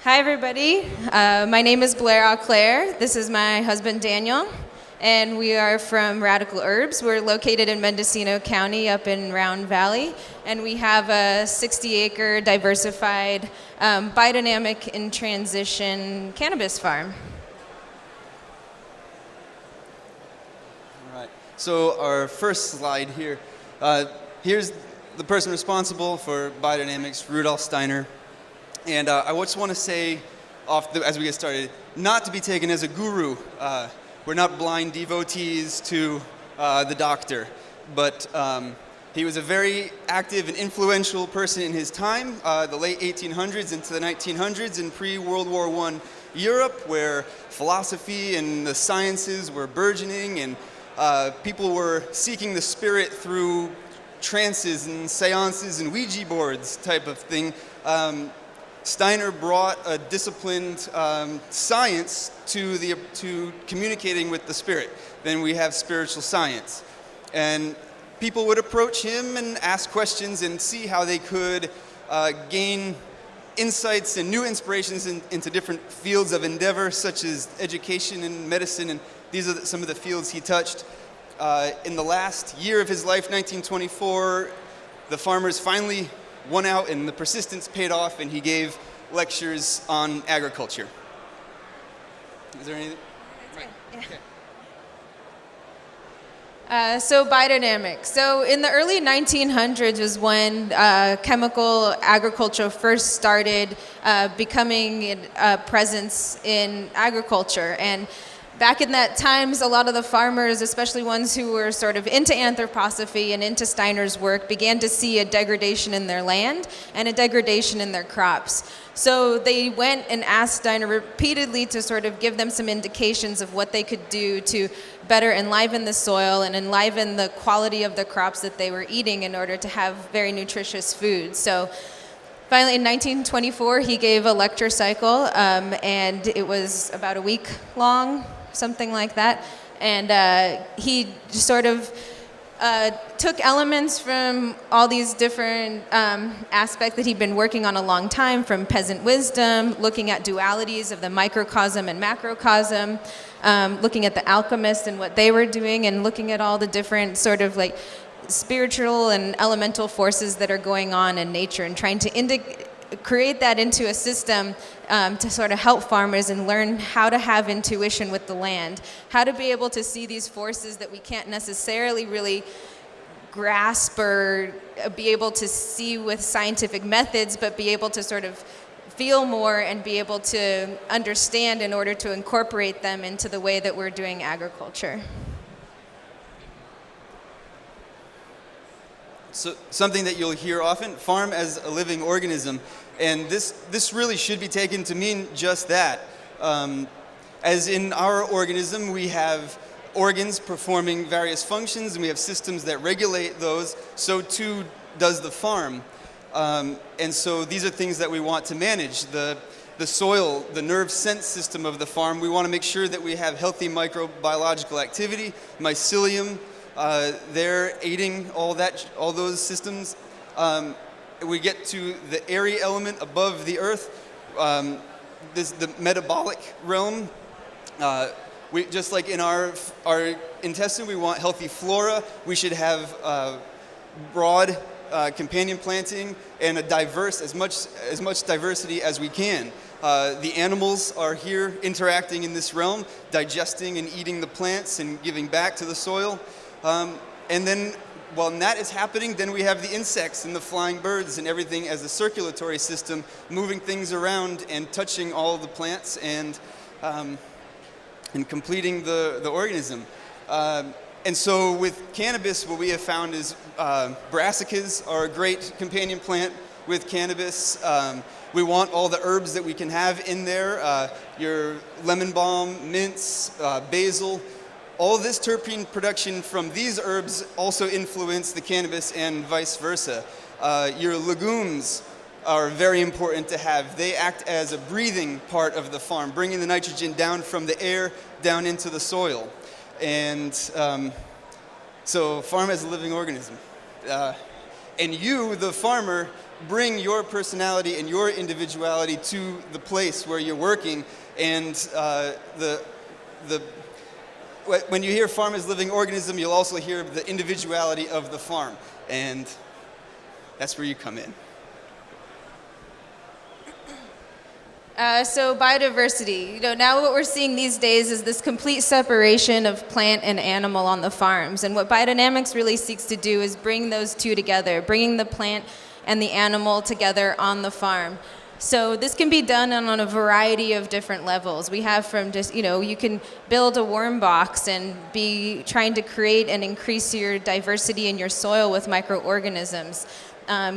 Hi, everybody. My name is Blaire AuClair. This is my husband, Daniel, and we are from Radicle Herbs. We're located in Mendocino County up in Round Valley, and we have a 60-acre diversified biodynamic in transition cannabis farm. All right. So our first slide here. Here's the person responsible for Biodynamics, Rudolf Steiner. And I just want to say, as we get started, not to be taken as a guru. We're not blind devotees to the doctor, but he was a very active and influential person in his time, the late 1800s into the 1900s in pre-World War I Europe, where philosophy and the sciences were burgeoning, and people were seeking the spirit through trances and seances and Ouija boards type of thing. Steiner brought a disciplined science to communicating with the spirit. Then we have spiritual science. And people would approach him and ask questions and see how they could gain insights and new inspirations into different fields of endeavor, such as education and medicine. And these are some of the fields he touched. In the last year of his life, 1924, the farmers finally won out and the persistence paid off, and he gave lectures on agriculture. Is there anything? Right. Yeah. So biodynamics. So in the early 1900s was when chemical agriculture first started becoming a presence in agriculture. And back in that times, a lot of the farmers, especially ones who were sort of into anthroposophy and into Steiner's work, began to see a degradation in their land and a degradation in their crops. So they went and asked Steiner repeatedly to sort of give them some indications of what they could do to better enliven the soil and enliven the quality of the crops that they were eating in order to have very nutritious food. So finally, in 1924, he gave a lecture cycle, and it was about a week long, something like that. And he sort of took elements from all these different aspects that he'd been working on a long time, from peasant wisdom, looking at dualities of the microcosm and macrocosm, looking at the alchemists and what they were doing, and looking at all the different sort of like spiritual and elemental forces that are going on in nature, and trying to create that into a system to sort of help farmers and learn how to have intuition with the land, how to be able to see these forces that we can't necessarily really grasp or be able to see with scientific methods, but be able to sort of feel more and be able to understand in order to incorporate them into the way that we're doing agriculture. So something that you'll hear often, farm as a living organism. And this really should be taken to mean just that. As in our organism, we have organs performing various functions, and we have systems that regulate those. So too does the farm. And so these are things that we want to manage. The soil, the nerve sense system of the farm, we want to make sure that we have healthy microbiological activity, mycelium, they're aiding all those systems. We get to the airy element above the earth, the metabolic realm. We just like in our intestine, we want healthy flora. We should have broad companion planting and as much diversity as we can. The animals are here interacting in this realm, digesting and eating the plants and giving back to the soil. And then while that is happening, then we have the insects and the flying birds and everything as a circulatory system, moving things around and touching all the plants and completing the organism. And so with cannabis, what we have found is brassicas are a great companion plant with cannabis. We want all the herbs that we can have in there, your lemon balm, mints, basil. All this terpene production from these herbs also influence the cannabis and vice versa. Your legumes are very important to have. They act as a breathing part of the farm, bringing the nitrogen down from the air down into the soil. And so farm as a living organism. And you, the farmer, bring your personality and your individuality to the place where you're working. And when you hear farm as living organism, you'll also hear the individuality of the farm. And that's where you come in. So biodiversity, now what we're seeing these days is this complete separation of plant and animal on the farms. And what biodynamics really seeks to do is bring those two together, bringing the plant and the animal together on the farm. So this can be done on a variety of different levels. We have from just, you can build a worm box and be trying to create and increase your diversity in your soil with microorganisms.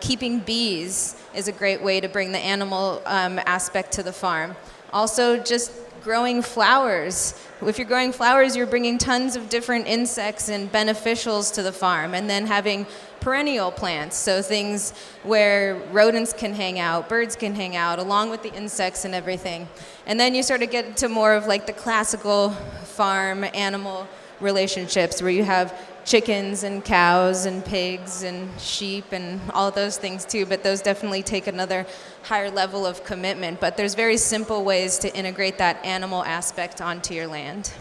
Keeping bees is a great way to bring the animal aspect to the farm. Also, just growing flowers. If you're growing flowers, you're bringing tons of different insects and beneficials to the farm. And then having perennial plants, so things where rodents can hang out, birds can hang out, along with the insects and everything. And then you sort of get to more of like the classical farm animal relationships where you have chickens and cows and pigs and sheep and all of those things too, but those definitely take another higher level of commitment. But there's very simple ways to integrate that animal aspect onto your land.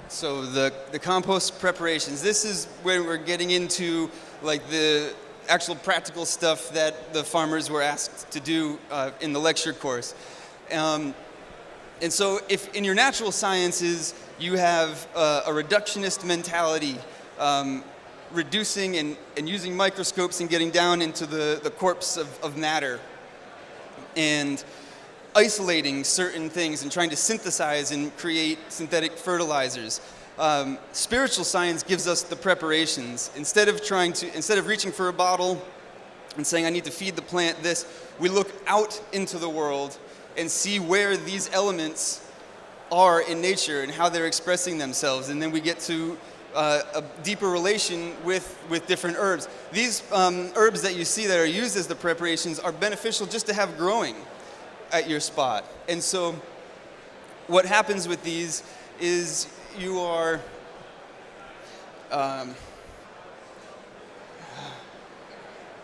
So the compost preparations, this is where we're getting into like the actual practical stuff that the farmers were asked to do in the lecture course. And so if in your natural sciences you have a reductionist mentality, reducing and using microscopes and getting down into the corpse of matter, and isolating certain things and trying to synthesize and create synthetic fertilizers. Spiritual science gives us the preparations. Instead of reaching for a bottle and saying, I need to feed the plant this, we look out into the world and see where these elements are in nature and how they're expressing themselves. And then we get to a deeper relation with different herbs. These herbs that you see that are used as the preparations are beneficial just to have growing at your spot. And so what happens with these is you are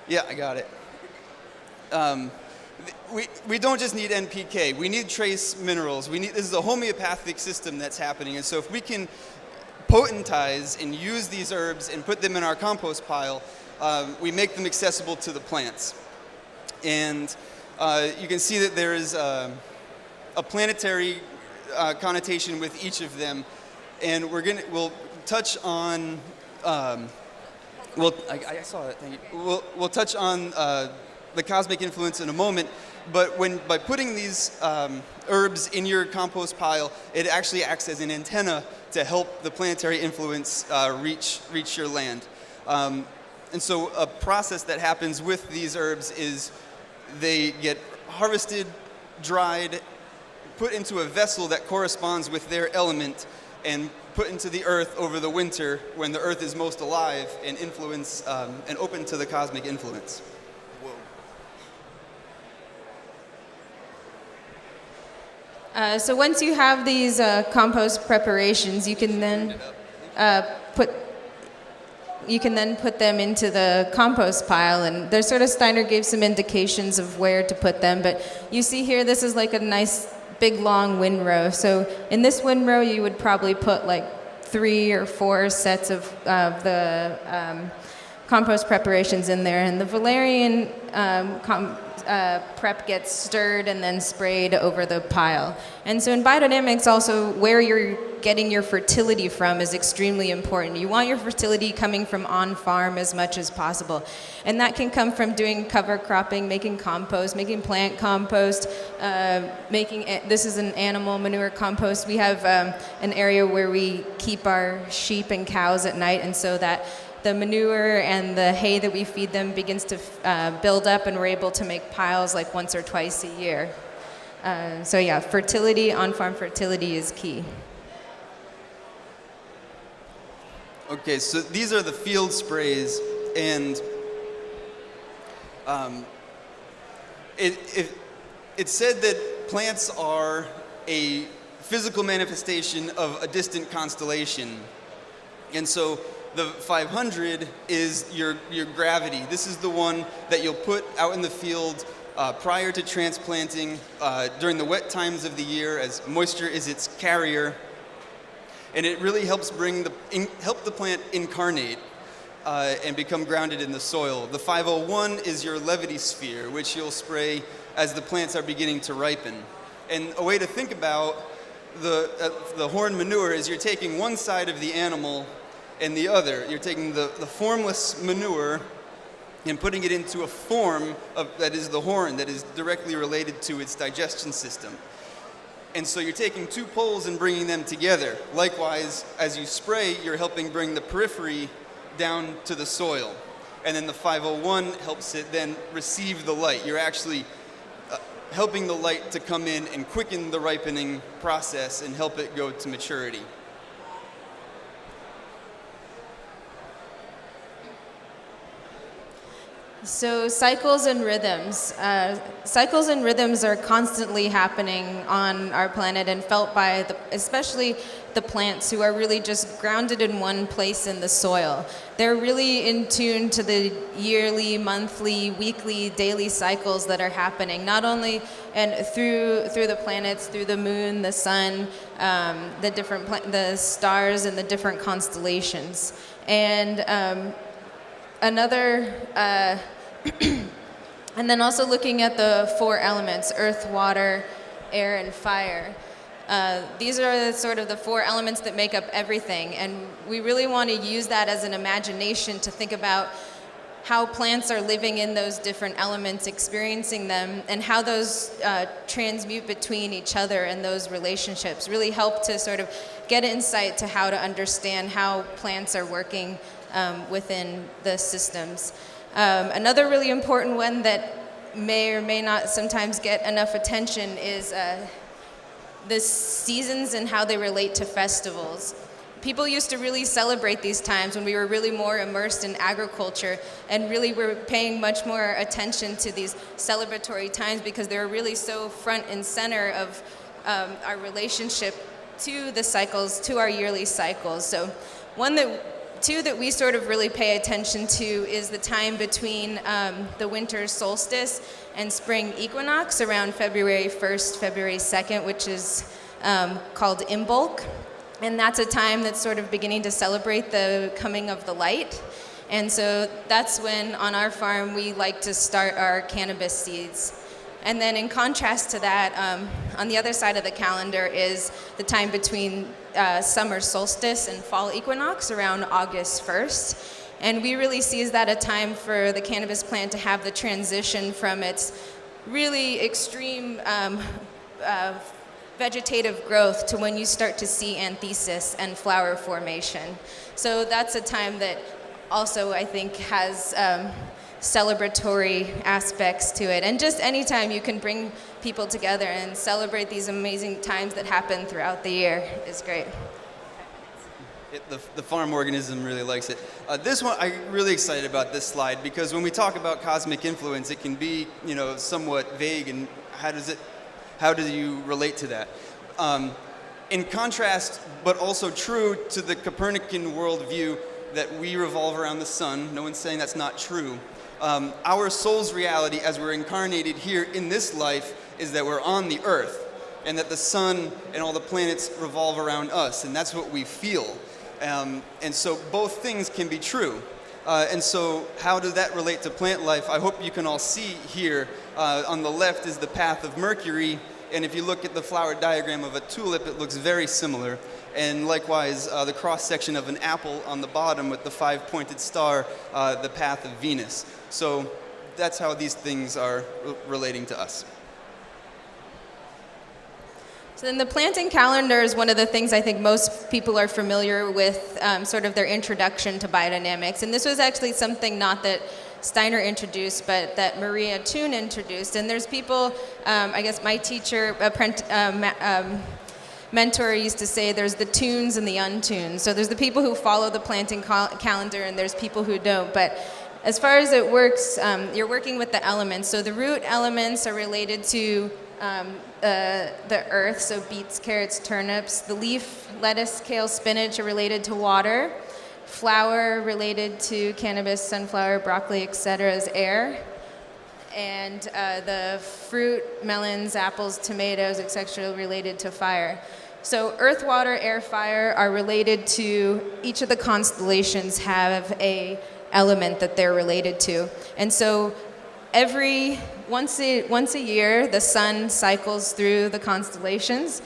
yeah, I got it. We don't just need NPK. We need trace minerals. This is a homeopathic system that's happening. And so if we can potentize and use these herbs and put them in our compost pile, we make them accessible to the plants. And you can see that there is a planetary connotation with each of them, and we'll touch on. I saw that. Thank you. We'll touch on the cosmic influence in a moment, but by putting these herbs in your compost pile, it actually acts as an antenna to help the planetary influence reach your land. And so a process that happens with these herbs is they get harvested, dried, put into a vessel that corresponds with their element, and put into the earth over the winter when the earth is most alive and influence and open to the cosmic influence. So once you have these compost preparations, you can then put them into the compost pile, and there's sort of Steiner gave some indications of where to put them, but you see here this is like a nice big long windrow. So in this windrow you would probably put like 3 or 4 sets of the compost preparations in there, and the valerian prep gets stirred and then sprayed over the pile. And so in biodynamics also, where you're getting your fertility from is extremely important. You want your fertility coming from on farm as much as possible. And that can come from doing cover cropping, making compost, making plant compost, this is an animal manure compost. We have an area where we keep our sheep and cows at night, and so that the manure and the hay that we feed them begins to build up, and we're able to make piles like once or twice a year. So yeah, fertility, on-farm fertility is key. Okay, so these are the field sprays, and it said that plants are a physical manifestation of a distant constellation. And so The 500 is your gravity. This is the one that you'll put out in the field prior to transplanting during the wet times of the year, as moisture is its carrier. And it really helps help the plant incarnate and become grounded in the soil. The 501 is your levity sphere, which you'll spray as the plants are beginning to ripen. And a way to think about the horn manure is you're taking one side of the animal and the other. You're taking the formless manure and putting it into a form that is the horn, that is directly related to its digestion system. And so you're taking two poles and bringing them together. Likewise, as you spray, you're helping bring the periphery down to the soil. And then the 501 helps it then receive the light. You're actually helping the light to come in and quicken the ripening process and help it go to maturity. So cycles and rhythms. Cycles and rhythms are constantly happening on our planet and felt by especially the plants, who are really just grounded in one place in the soil. They're really in tune to the yearly, monthly, weekly, daily cycles that are happening, not only and through the planets, through the moon, the sun, the stars, and the different constellations. And and then also looking at the four elements: earth, water, air, and fire. These are sort of the four elements that make up everything, and we really want to use that as an imagination to think about how plants are living in those different elements, experiencing them, and how those transmute between each other, and those relationships really help to sort of get insight to how to understand how plants are working within the systems. Another really important one that may or may not sometimes get enough attention is the seasons and how they relate to festivals. People used to really celebrate these times when we were really more immersed in agriculture, and really were paying much more attention to these celebratory times because they were really so front and center of our relationship to the cycles, to our yearly cycles. So two that we sort of really pay attention to is the time between the winter solstice and spring equinox around February 1st, February 2nd, which is called Imbolc. And that's a time that's sort of beginning to celebrate the coming of the light. And so that's when on our farm we like to start our cannabis seeds. And then in contrast to that, on the other side of the calendar is the time between summer solstice and fall equinox around August 1st. And we really see that a time for the cannabis plant to have the transition from its really extreme vegetative growth to when you start to see anthesis and flower formation. So that's a time that also I think has celebratory aspects to it. And just anytime you can bring people together and celebrate these amazing times that happen throughout the year is great. The farm organism really likes it. This one, I'm really excited about this slide because when we talk about cosmic influence, it can be, somewhat vague, and how do you relate to that? In contrast, but also true to the Copernican worldview that we revolve around the sun, no one's saying that's not true. Our soul's reality as we're incarnated here in this life is that we're on the earth, and that the sun and all the planets revolve around us, and that's what we feel. And so both things can be true. And so how does that relate to plant life? I hope you can all see here. On the left is the path of Mercury, and if you look at the flower diagram of a tulip, it looks very similar. And likewise, the cross-section of an apple on the bottom with the five-pointed star, the path of Venus. So that's how these things are relating to us. So then the planting calendar is one of the things I think most people are familiar with, sort of their introduction to biodynamics. And this was actually something not that Steiner introduced, but that Maria Thun introduced. And there's people, I guess my teacher, mentor used to say there's the tunes and the untunes. So there's the people who follow the planting calendar, and there's people who don't. But as far as it works, you're working with the elements. So the root elements are related to the earth, so beets, carrots, turnips. The leaf, lettuce, kale, spinach are related to water. flower related to cannabis, sunflower, broccoli, etc. is air. And the fruit, melons, apples, tomatoes, etc. related to fire. So earth, water, air, fire are related to, each of the constellations have a element that they're related to. And so once a year, the sun cycles through the constellations,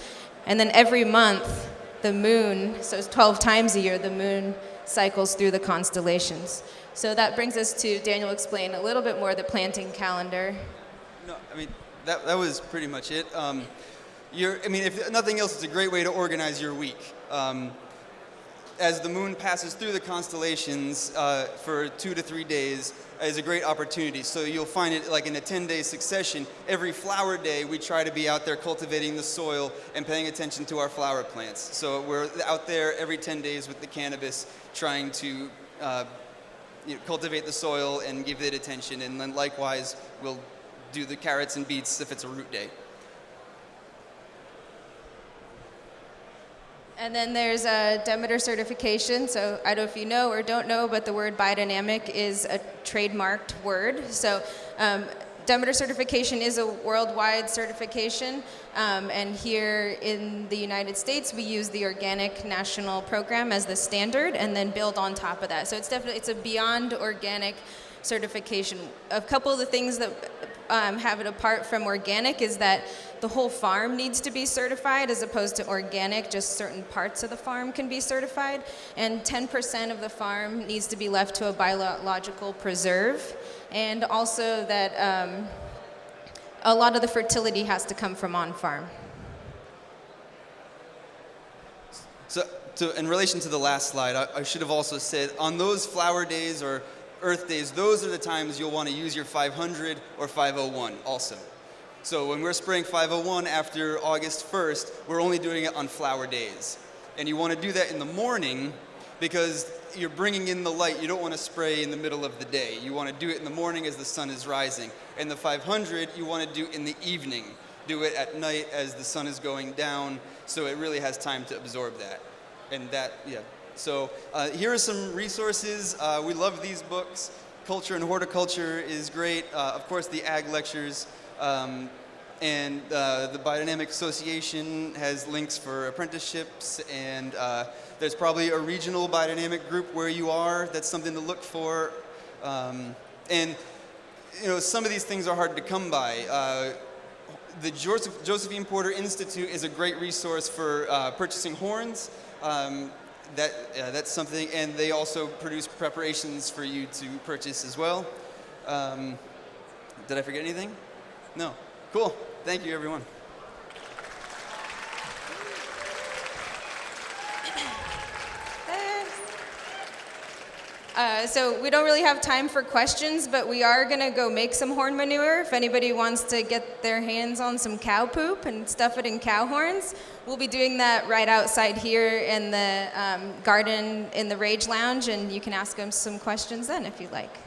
and then every month, the moon, so it's 12 times a year, the moon cycles through the constellations. So that brings us to Daniel explain a little bit more the planting calendar. No, I mean, that was pretty much it. If nothing else, it's a great way to organize your week. As the moon passes through the constellations for 2 to 3 days is a great opportunity. So you'll find it like in a 10-day succession. Every flower day, we try to be out there cultivating the soil and paying attention to our flower plants. So we're out there every 10 days with the cannabis trying to cultivate the soil and give it attention. And then likewise, we'll do the carrots and beets if it's a root day. And then there's a Demeter certification. So I don't know if you know or don't know, but the word biodynamic is a trademarked word. So Demeter certification is a worldwide certification. And here in the United States, we use the Organic National Program as the standard and then build on top of that. So it's a beyond organic certification. A couple of the things that have it apart from organic is that the whole farm needs to be certified as opposed to organic, just certain parts of the farm can be certified. And 10% of the farm needs to be left to a biological preserve. And also that a lot of the fertility has to come from on-farm. So in relation to the last slide, I should have also said on those flower days or Earth days, those are the times you'll want to use your 500 or 501 also. So when we're spraying 501 after August 1st, we're only doing it on flower days. And you want to do that in the morning because you're bringing in the light. You don't want to spray in the middle of the day. You want to do it in the morning as the sun is rising. And the 500 you want to do in the evening. Do it at night as the sun is going down so it really has time to absorb that. And that, yeah. So here are some resources. We love these books. Culture and Horticulture is great. Of course, the Ag Lectures. And the Biodynamic Association has links for apprenticeships, and there's probably a regional biodynamic group where you are. That's something to look for. And some of these things are hard to come by. The Josephine Porter Institute is a great resource for purchasing horns. That's something, and they also produce preparations for you to purchase as well. Did I forget anything? No. Cool. Thank you, everyone. So we don't really have time for questions, but we are going to go make some horn manure. If anybody wants to get their hands on some cow poop and stuff it in cow horns, we'll be doing that right outside here in the garden in the Rage Lounge, and you can ask them some questions then if you'd like.